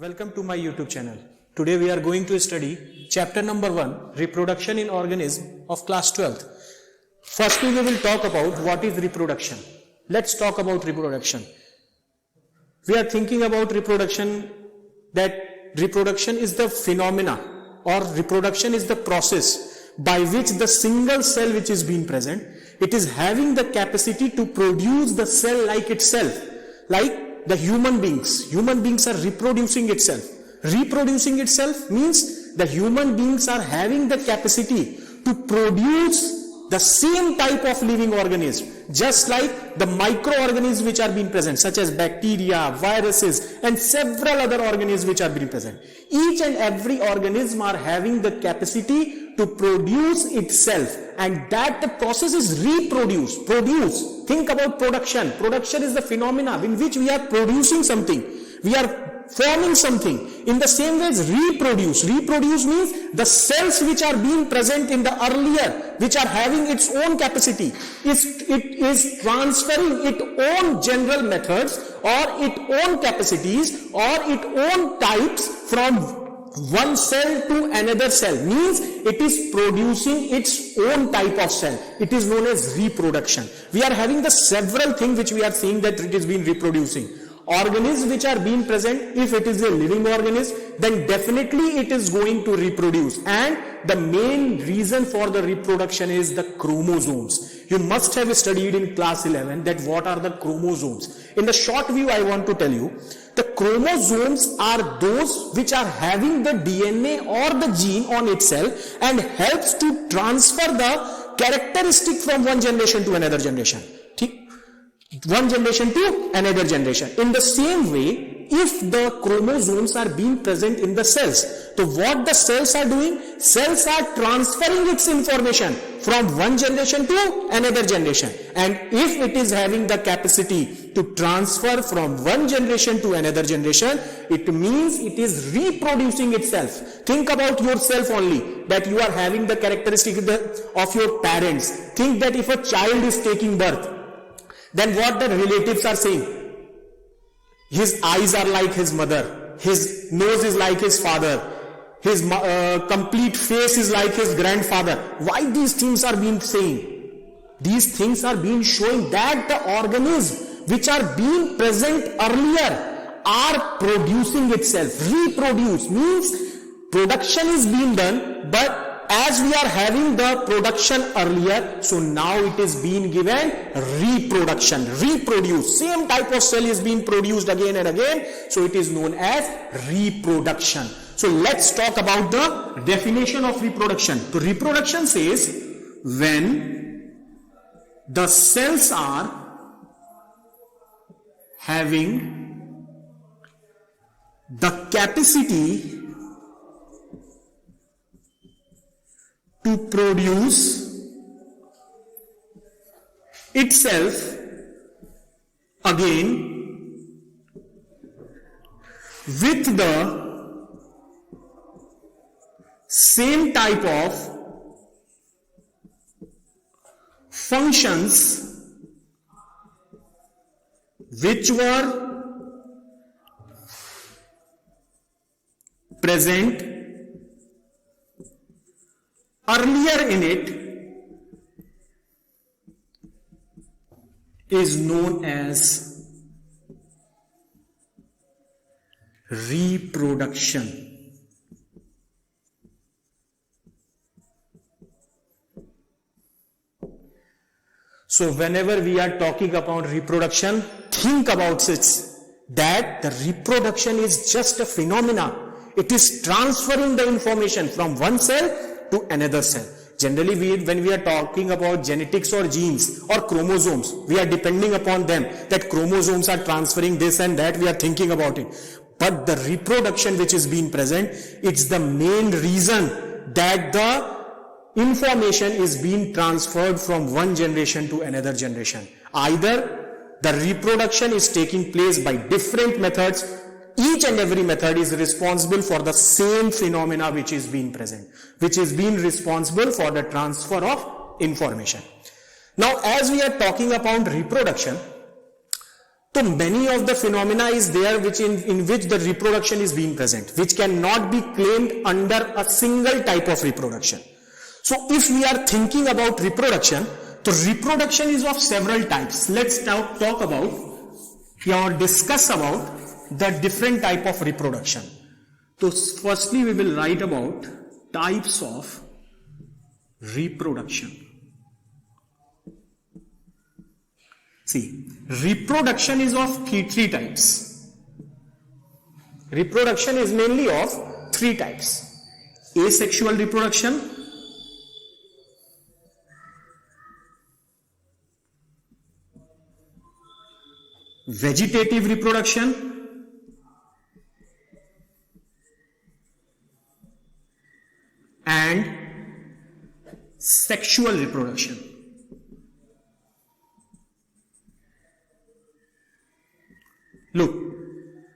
Welcome to my YouTube channel. Today we are going to study chapter number 1, Reproduction in Organism of class 12th. Firstly, we will talk about what is reproduction. Let's talk about reproduction. We are thinking about reproduction, that reproduction is the phenomena or reproduction is the process by which the single cell which is being present, it is having the capacity to produce the cell like itself, like the human beings are reproducing itself. Reproducing itself means the human beings are having the capacity to produce the same type of living organism, just like the microorganisms which are being present, such as bacteria, viruses, and several other organisms which are being present. Each and every organism are having the capacity to produce itself, and that the process is produce. Think about production. Production is the phenomena in which we are producing something. We are forming something. In the same way as reproduce. Reproduce means the cells which are being present in the earlier, which are having its own capacity, it is transferring its own general methods or its own capacities or its own types from one cell to another cell. Means it is producing its own type of cell. It is known as reproduction. We are having the several things which we are seeing that it is being reproducing. Organisms which are being present, if it is a living organism, then definitely it is going to reproduce. And the main reason for the reproduction is the chromosomes. You must have studied in class 11 that what are the chromosomes. In the short view, I want to tell you, the chromosomes are those which are having the DNA or the gene on itself and helps to transfer the characteristic from one generation to another generation. One generation to another generation. In the same way, if the chromosomes are being present in the cells, so what the cells are doing? Cells are transferring its information from one generation to another generation. And if it is having the capacity to transfer from one generation to another generation, it means it is reproducing itself. Think about yourself only, that you are having the characteristic of your parents. Think that if a child is taking birth, then what the relatives are saying? His eyes are like his mother, his nose is like his father, his complete face is like his grandfather. Why these things are being saying? These things are being showing that the organisms which are being present earlier are producing itself. Reproduce means production is being done, but as we are having the production earlier, so now it is being given reproduction. Reproduce. Same type of cell is being produced again and again. So it is known as reproduction. So let's talk about the definition of reproduction. So reproduction says when the cells are having the capacity to produce itself again with the same type of functions which were present earlier in it is known as reproduction. So whenever we are talking about reproduction, think about it, that the reproduction is just a phenomena. It is transferring the information from one cell to another cell. Generally, when we are talking about genetics or genes or chromosomes, we are depending upon them, that chromosomes are transferring this and that, we are thinking about it. But the reproduction which is being present, it's the main reason that the information is being transferred from one generation to another generation. Either the reproduction is taking place by different methods. Each and every method is responsible for the same phenomena which is being present, which is being responsible for the transfer of information. Now, as we are talking about reproduction, So many of the phenomena is there in which the reproduction is being present, which cannot be claimed under a single type of reproduction. So if we are thinking about reproduction, so reproduction is of several types. Let's now talk about or discuss about the different type of reproduction. So firstly we will write about types of reproduction. See, reproduction is of three types. Reproduction is mainly of three types. Asexual reproduction, vegetative reproduction, and sexual reproduction. Look,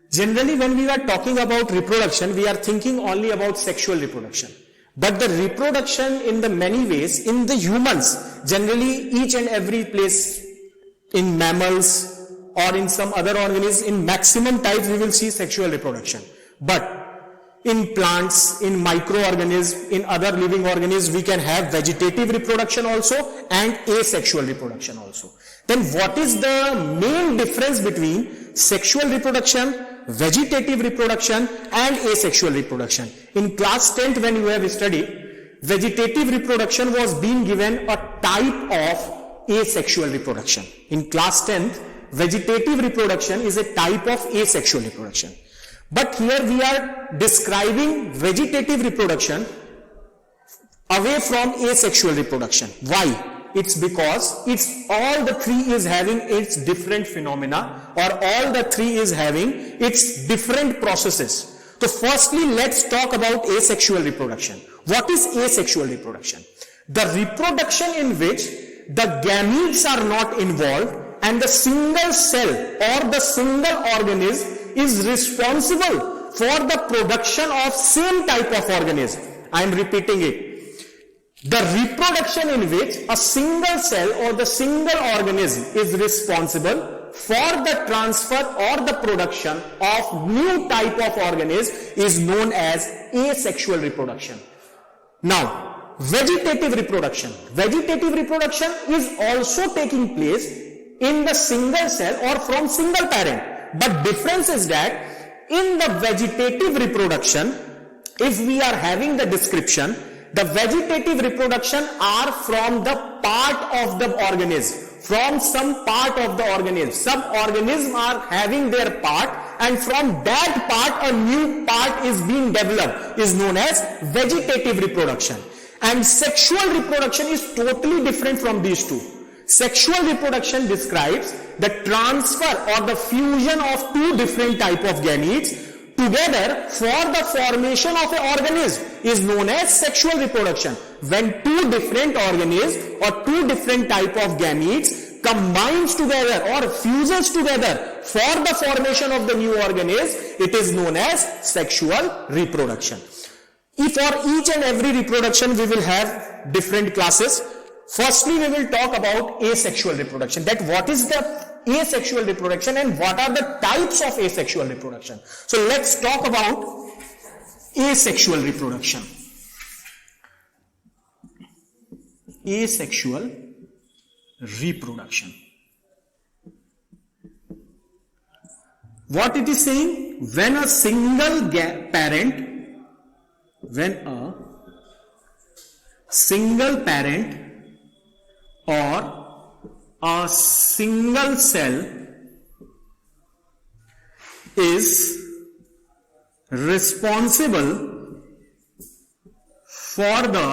generally when we are talking about reproduction, we are thinking only about sexual reproduction. But the reproduction in the many ways, in the humans, generally each and every place, in mammals or in some other organisms, in maximum types we will see sexual reproduction. But in plants, in microorganisms, in other living organisms, we can have vegetative reproduction also and asexual reproduction also. Then what is the main difference between sexual reproduction, vegetative reproduction and asexual reproduction? In class 10th when you have studied, vegetative reproduction was being given a type of asexual reproduction. In class 10th, vegetative reproduction is a type of asexual reproduction. But here we are describing vegetative reproduction away from asexual reproduction. Why? It's because all the three is having its different phenomena, or all the three is having its different processes. So firstly, let's talk about asexual reproduction. What is asexual reproduction? The reproduction in which the gametes are not involved and the single cell or the single organism is responsible for the production of same type of organism. I am repeating it. The reproduction in which a single cell or the single organism is responsible for the transfer or the production of new type of organism is known as asexual reproduction. Now, vegetative reproduction. Vegetative reproduction is also taking place in the single cell or from single parent. But difference is that in the vegetative reproduction, if we are having the description, the vegetative reproduction are from the part of the organism, from some part of the organism. Some organisms are having their part, and from that part a new part is being developed, is known as vegetative reproduction. And sexual reproduction is totally different from these two. Sexual reproduction describes the transfer or the fusion of two different type of gametes together for the formation of an organism is known as sexual reproduction. When two different organisms or two different type of gametes combines together or fuses together for the formation of the new organism, it is known as sexual reproduction. For each and every reproduction we will have different classes. Firstly, we will talk about asexual reproduction. That what is the asexual reproduction and what are the types of asexual reproduction. So let's talk about asexual reproduction. Asexual reproduction. What it is saying? When a single parent or a single cell is responsible for the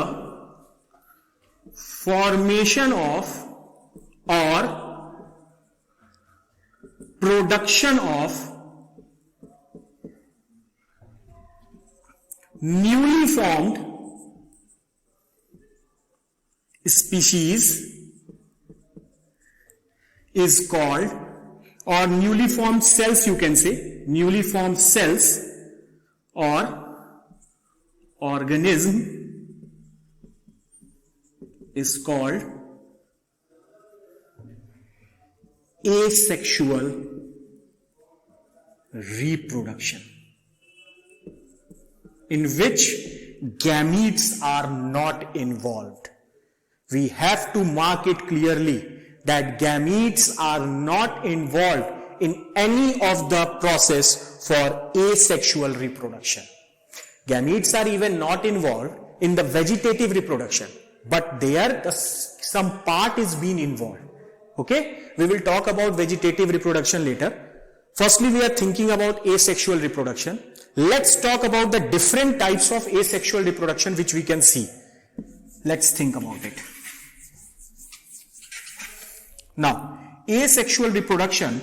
formation of or production of newly formed species is called, or newly formed cells you can say, newly formed cells or organism is called asexual reproduction, in which gametes are not involved. We have to mark it clearly that gametes are not involved in any of the process for asexual reproduction. Gametes are even not involved in the vegetative reproduction, but there some part is being involved. Okay, we will talk about vegetative reproduction later. Firstly, we are thinking about asexual reproduction. Let's talk about the different types of asexual reproduction which we can see. Let's think about it. Now, asexual reproduction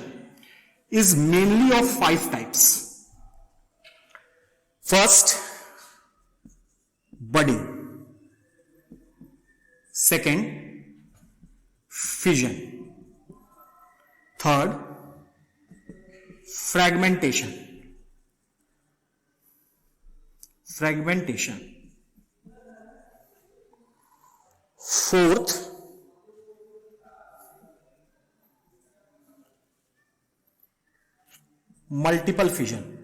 is mainly of 5 types. First, budding. Second, fission. Third, fragmentation. Fourth, multiple fission.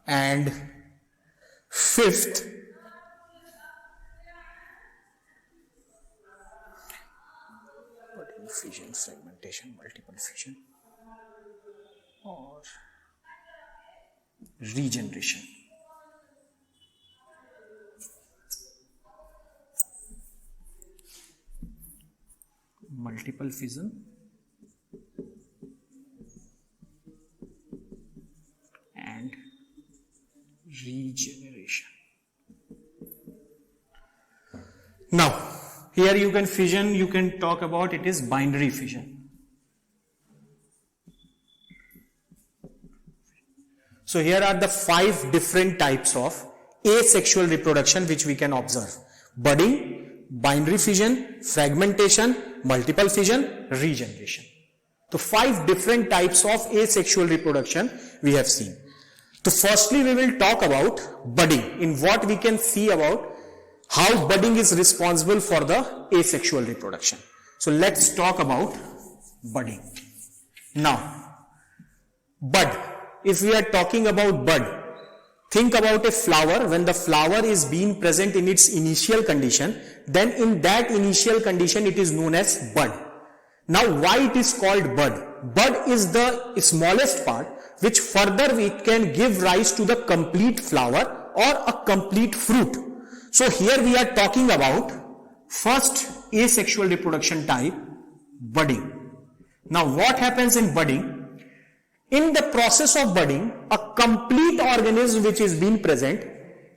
And fifth, fission, fragmentation, multiple fission, or regeneration. Multiple fission and regeneration. Now, here you can fission, you can talk about it is binary fission. So here are the 5 different types of asexual reproduction which we can observe. Budding, binary fission, fragmentation, multiple fission, regeneration. So 5 different types of asexual reproduction we have seen. So firstly we will talk about budding, in what we can see about how budding is responsible for the asexual reproduction. So let's talk about budding. Now, bud. If we are talking about bud, think about a flower. When the flower is being present in its initial condition, then in that initial condition it is known as bud. Now why it is called bud? Bud is the smallest part which further we can give rise to the complete flower or a complete fruit. So here we are talking about first asexual reproduction type, budding. Now what happens in budding? In the process of budding, a complete organism which is being present,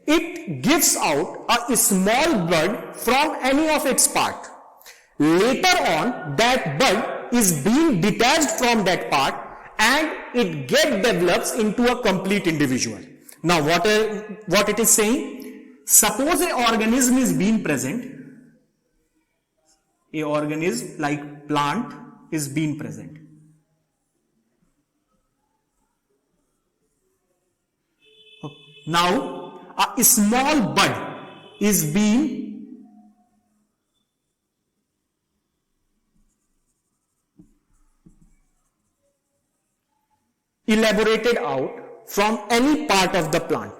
it gives out a small bud from any of its part. Later on, that bud is being detached from that part and it develops into a complete individual. Now what it is saying? Suppose an organism is being present, a organism like plant is being present. Now, a small bud is being elaborated out from any part of the plant.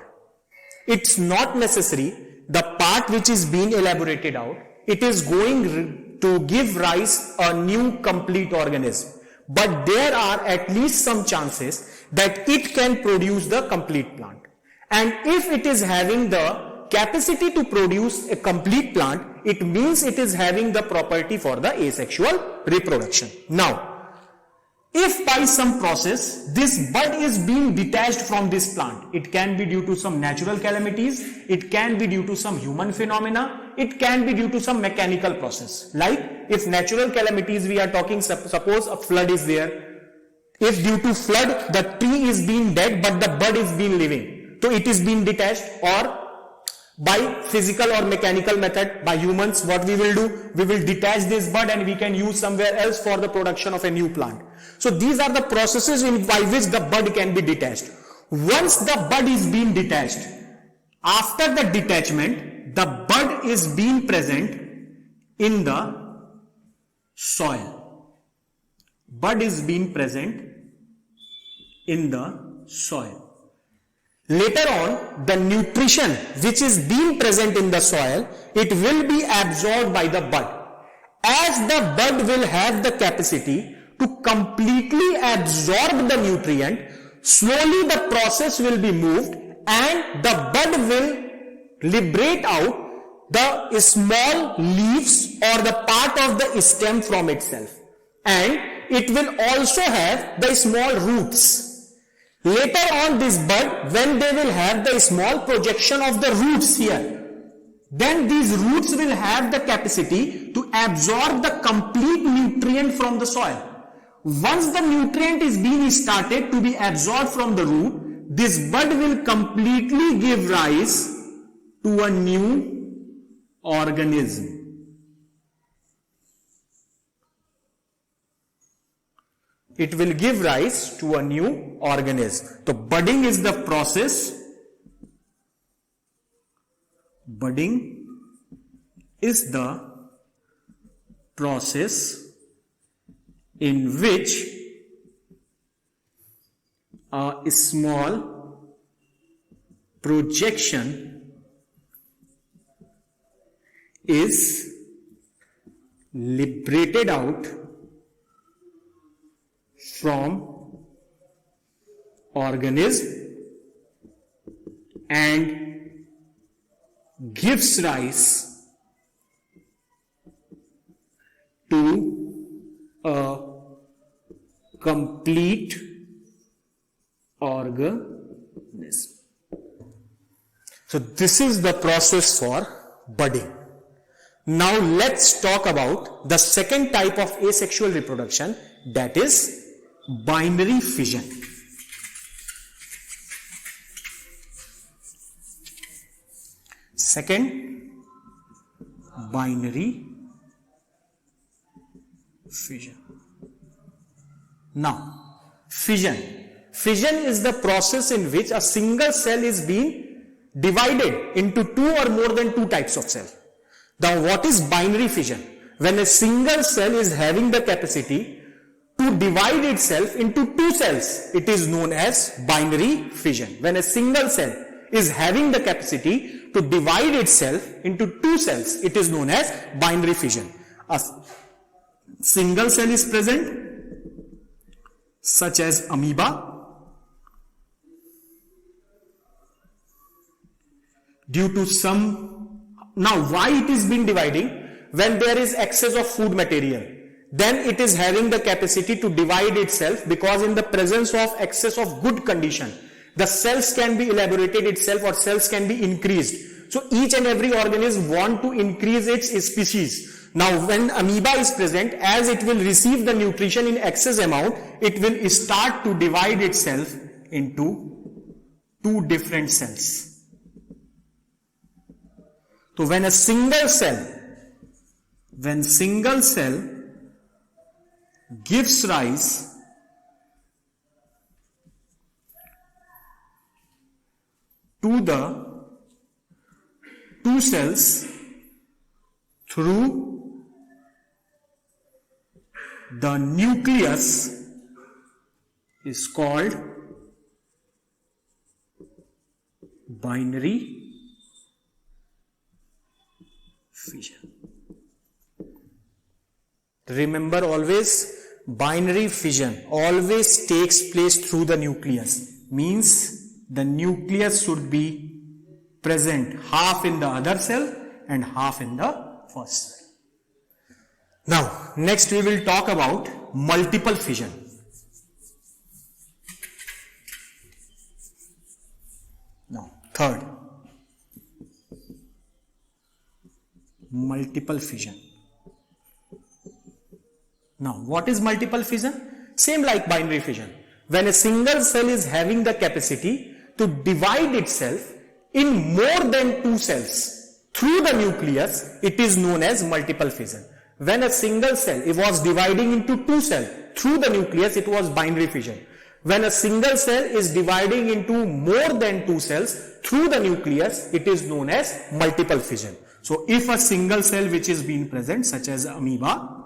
It's not necessary the part which is being elaborated out, it is going to give rise a new complete organism. But there are at least some chances that it can produce the complete plant. And if it is having the capacity to produce a complete plant, it means it is having the property for the asexual reproduction. Now, if by some process this bud is being detached from this plant, it can be due to some natural calamities, it can be due to some human phenomena, it can be due to some mechanical process. Like if natural calamities we are talking, suppose a flood is there. If due to flood the tree is being dead but the bud is being living, so it is being detached, or by physical or mechanical method, by humans, what we will do, we will detach this bud and we can use somewhere else for the production of a new plant. So these are the processes by which the bud can be detached. Once the bud is being detached, after the detachment, the bud is being present in the soil. bud is being present in the soil. Later on, the nutrition which is being present in the soil, it will be absorbed by the bud. As the bud will have the capacity to completely absorb the nutrient, slowly the process will be moved and the bud will liberate out the small leaves or the part of the stem from itself. And it will also have the small roots. Later on, this bud, when they will have the small projection of the roots here, then these roots will have the capacity to absorb the complete nutrient from the soil. Once the nutrient is being started to be absorbed from the root, this bud will completely give rise to a new organism. It will give rise to a new organism. So budding is the process. Budding is the process in which a small projection is liberated out from organism and gives rise to a complete organism. So this is the process for budding. Now let's talk about the second type of asexual reproduction, that is binary fission. Second, binary fission. Now, fission. Fission is the process in which a single cell is being divided into two or more than two types of cell. Now, what is binary fission? When a single cell is having the capacity to divide itself into two cells, it is known as binary fission. When a single cell is having the capacity to divide itself into two cells, it is known as binary fission. A single cell is present, such as amoeba. Due to some, now why it is being dividing? When there is excess of food material, then it is having the capacity to divide itself, because in the presence of excess of good condition, the cells can be elaborated itself or cells can be increased. So each and every organism want to increase its species. Now when amoeba is present, as it will receive the nutrition in excess amount, it will start to divide itself into two different cells. So when single cell gives rise to the two cells through the nucleus is called binary fission. Remember always, binary fission always takes place through the nucleus. Means the nucleus should be present half in the other cell and half in the first cell. Now, next we will talk about multiple fission. Now, third, multiple fission. Now, what is multiple fission? Same like binary fission. When a single cell is having the capacity to divide itself in more than two cells through the nucleus, it is known as multiple fission. When a single cell was dividing into two cells through the nucleus, it was binary fission. When a single cell is dividing into more than two cells through the nucleus, it is known as multiple fission. So if a single cell which is being present, such as amoeba,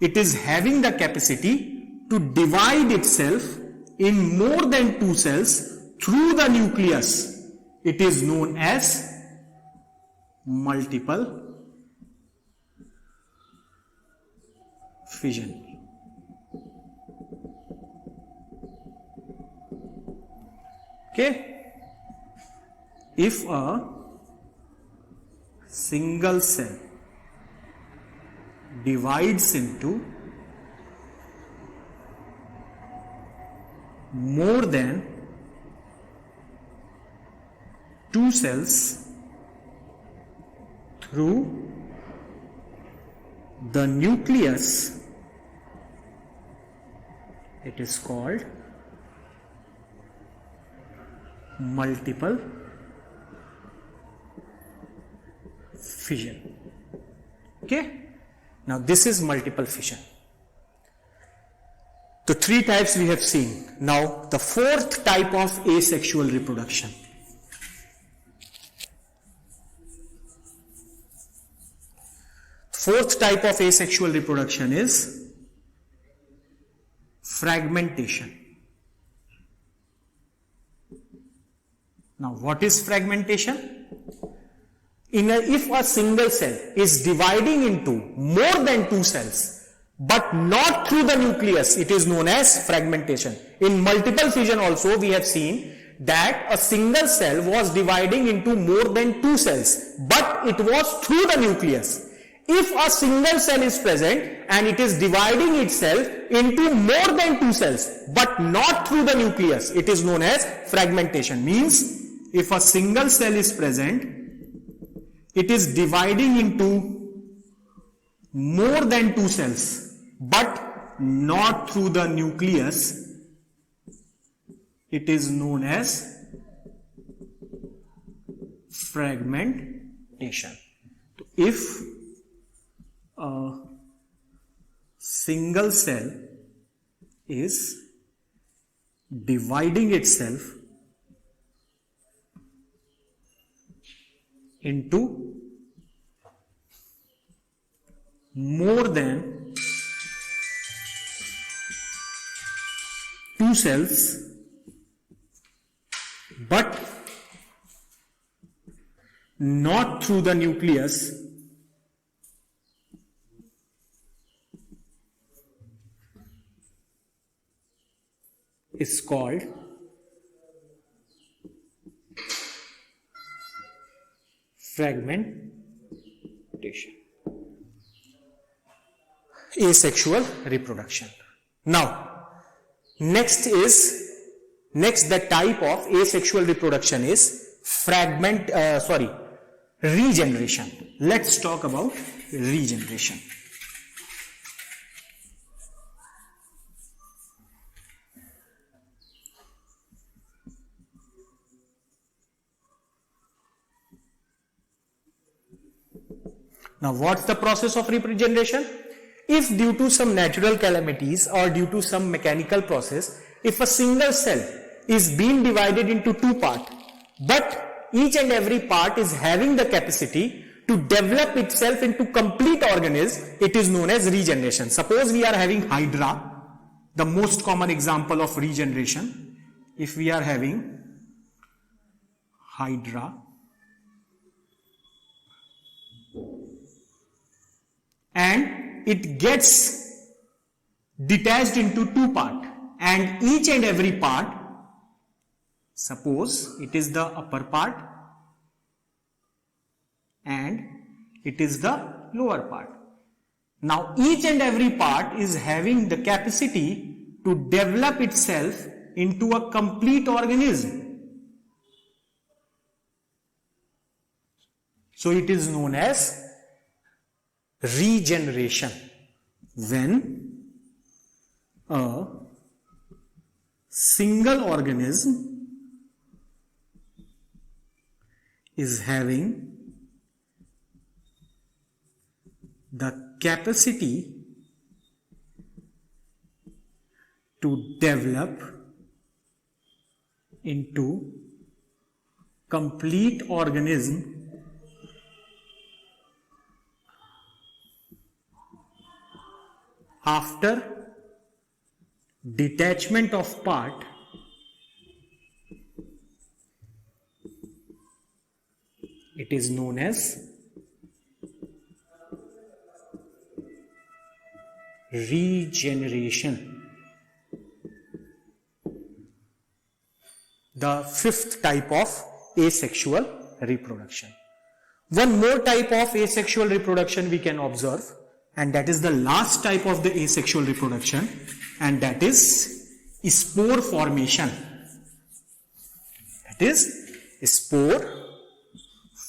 it is having the capacity to divide itself in more than two cells through the nucleus. It is known as multiple fission. Okay? If a single cell divides into more than two cells through the nucleus, it is called multiple fission. Okay? Now this is multiple fission. The three types we have seen. Now the fourth type of asexual reproduction. Fourth type of asexual reproduction is fragmentation. Now what is fragmentation? If a single cell is dividing into more than two cells but not through the nucleus, it is known as fragmentation. In multiple fission also we have seen that a single cell was dividing into more than two cells, but it was through the nucleus. If a single cell is present and it is dividing itself into more than two cells but not through the nucleus, it is known as fragmentation. Means if a single cell is present, it is dividing into more than two cells but not through the nucleus, it is known as fragmentation. If a single cell is dividing itself into more than two cells but not through the nucleus, is called fragmentation. Asexual reproduction. Now, next the type of asexual reproduction is regeneration. Let's talk about regeneration. Now, what's the process of regeneration? If due to some natural calamities or due to some mechanical process, if a single cell is being divided into two parts, but each and every part is having the capacity to develop itself into complete organism, it is known as regeneration. Suppose we are having Hydra, the most common example of regeneration. If we are having Hydra, and it gets detached into two parts, and each and every part, suppose it is the upper part and it is the lower part. Now each and every part is having the capacity to develop itself into a complete organism. So it is known as regeneration. When a single organism is having the capacity to develop into complete organism, after detachment of part it is known as regeneration. The fifth type of asexual reproduction. One more type of asexual reproduction we can observe, and that is the last type of the asexual reproduction, and that is spore formation. That is spore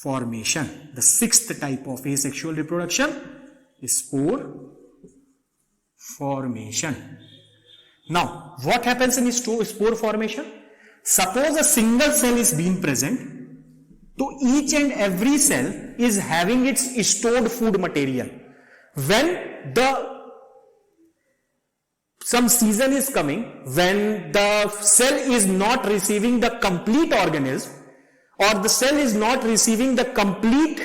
formation. The sixth type of asexual reproduction is spore formation. Now, what happens in spore formation? Suppose a single cell is being present, so each and every cell is having its stored food material. When some season is coming, when the cell is not receiving the complete organism, or the cell is not receiving the complete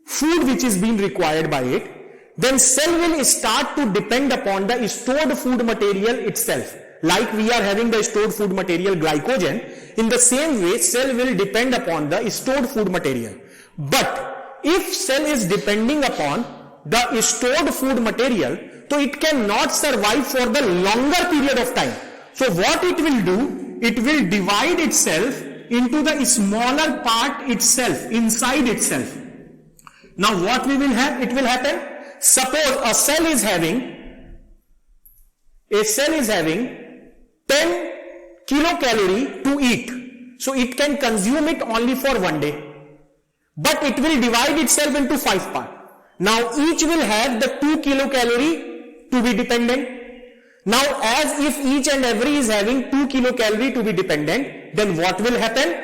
food which is being required by it, then cell will start to depend upon the stored food material itself. Like we are having the stored food material glycogen, in the same way cell will depend upon the stored food material. But if cell is depending upon the stored food material, so it cannot survive for the longer period of time. So what it will do, it will divide itself into the smaller part itself, inside itself. Now what we will have, it will happen, suppose a cell is having 10 kilocalorie to eat. So it can consume it only for one day. But it will divide itself into 5 parts. Now each will have the 2 kilocalorie to be dependent. Now as if each and every is having 2 kilocalorie to be dependent, then what will happen?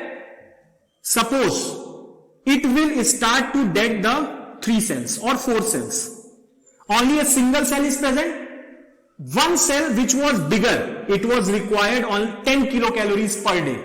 Suppose it will start to dead the 3 cells or 4 cells. Only a single cell is present. One cell which was bigger, it was required on 10 kilocalories per day.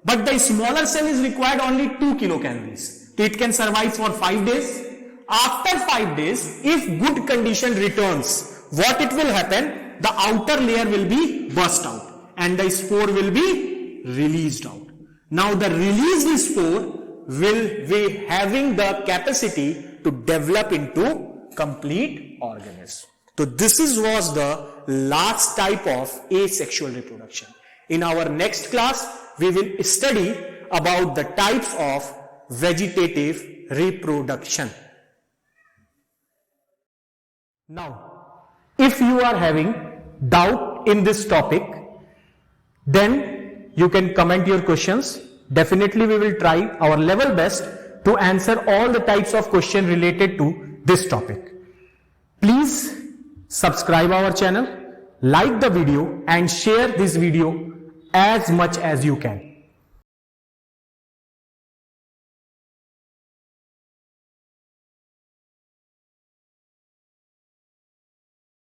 But the smaller cell is required only 2 kilocalories. So it can survive for 5 days. After 5 days, if good condition returns, what it will happen? The outer layer will be burst out and the spore will be released out. Now the released spore will be having the capacity to develop into complete organism. So this was the last type of asexual reproduction. In our next class, we will study about the types of vegetative reproduction. Now, if you are having doubt in this topic, then you can comment your questions. Definitely we will try our level best to answer all the types of questions related to this topic. Please subscribe our channel, like the video and share this video as much as you can.